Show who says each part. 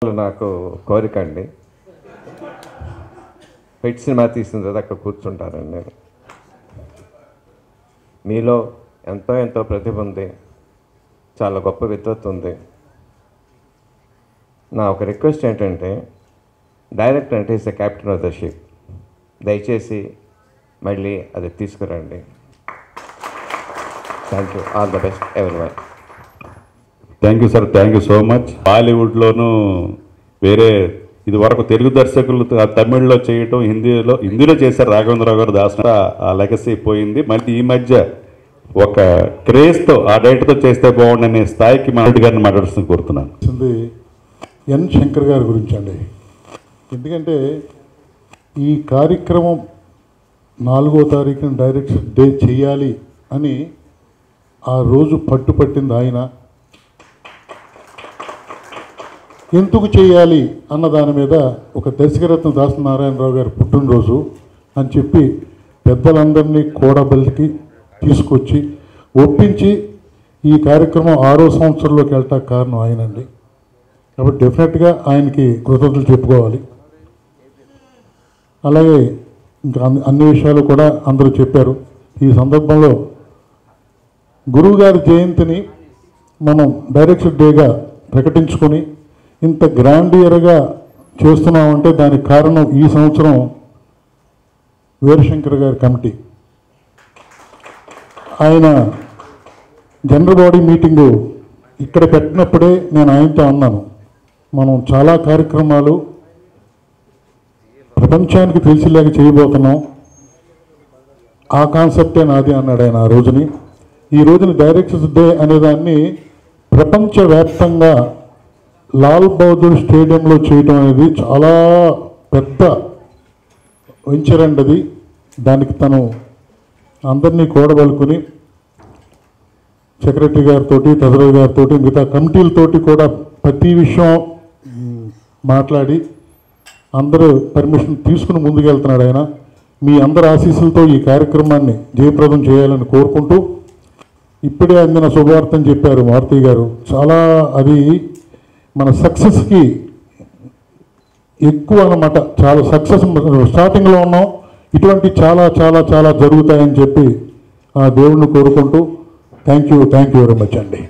Speaker 1: నాకు కోరిక అండి. హిట్ సినిమా తీసిన తర్వాత అక్కడ కూర్చుంటానండి నేను. మీలో ఎంతో ప్రతిభ ఉంది, చాలా గొప్ప విద్వత్తు ఉంది. నా ఒక రిక్వెస్ట్ ఏంటంటే, డైరెక్టర్ అంటే is the captain of the ship. దయచేసి మళ్ళీ అది తీసుకురండి. Thank you. All the best everyone.
Speaker 2: Thank you sir, thank you so much. బాలీవుడ్లోనూ వేరే ఇది వరకు తెలుగు దర్శకులు తమిళ్లో చేయటం, హిందీలో చేశారు రాఘవేంద్రరావు గారు, దాస్ ఆ లెగసీ పోయింది. మళ్ళీ ఈ మధ్య ఒక క్రేజ్తో ఆ డైరెక్టర్తో చేస్తే బాగుండనే స్థాయికి మా రెడ్డి గారిని మాట్లాడుతుంది కోరుతున్నాను.
Speaker 3: ఎన్ శంకర్ గారి గురించి అండి. ఎందుకంటే ఈ కార్యక్రమం 4వ తారీఖున డైరెక్టర్ డే చేయాలి అని ఆ రోజు పట్టుపట్టింది ఆయన. ఎందుకు చేయాలి అన్న దాని మీద ఒక దర్శకరత్న దాస్ నారాయణరావు గారి పుట్టినరోజు అని చెప్పి పెద్దలందరినీ కూడబలికి తీసుకొచ్చి ఒప్పించి ఈ కార్యక్రమం 6వ సంవత్సరంలోకి వెళ్ళటానికి కారణం ఆయనండి. కాబట్టి డెఫినెట్గా ఆయనకి కృతజ్ఞతలు చెప్పుకోవాలి. అలాగే ఇంకా అన్ని విషయాలు కూడా అందరూ చెప్పారు. ఈ సందర్భంలో గురువుగారి జయంతిని మనం డైరెక్టర్ డేగా ప్రకటించుకొని ఇంత గ్రాండియర్గా చేస్తున్నామంటే దానికి కారణం ఈ సంవత్సరం వీరశంకర్ గారి కమిటీ. ఆయన జనరల్ బాడీ మీటింగు ఇక్కడ పెట్టినప్పుడే నేను ఆయనతో అన్నాను, మనం చాలా కార్యక్రమాలు ప్రపంచానికి తెలిసేలాగా చేయబోతున్నాం, ఆ కాన్సెప్టే నాది అన్నాడు ఆయన ఆ రోజుని. ఈ రోజున డైరెక్టర్స్ డే అనేదాన్ని ప్రపంచవ్యాప్తంగా లాల్ బహదూర్ స్టేడియంలో చేయడం అనేది చాలా పెద్ద వెంచర్ అండి అది. దానికి తను అందరినీ కూడబలుకుని సెక్రటరీ గారితో, ట్రెజరర్ గారితో, మిగతా కమిటీలతోటి కూడా ప్రతి విషయం మాట్లాడి అందరూ పర్మిషన్ తీసుకుని ముందుకెళ్తున్నాడు ఆయన. మీ అందరి ఆశీస్సులతో ఈ కార్యక్రమాన్ని జయప్రదం చేయాలని కోరుకుంటూ, ఇప్పుడే అందిన శుభవార్తని చెప్పారు మారుతి గారు, చాలా అది మన సక్సెస్కి ఎక్కువ అన్నమాట. చాలా సక్సెస్ స్టార్టింగ్లో ఉన్నాం, ఇటువంటి చాలా చాలా చాలా జరుగుతాయని చెప్పి ఆ దేవుణ్ణి కోరుకుంటూ థ్యాంక్ యూ వెరీ మచ్ అండి.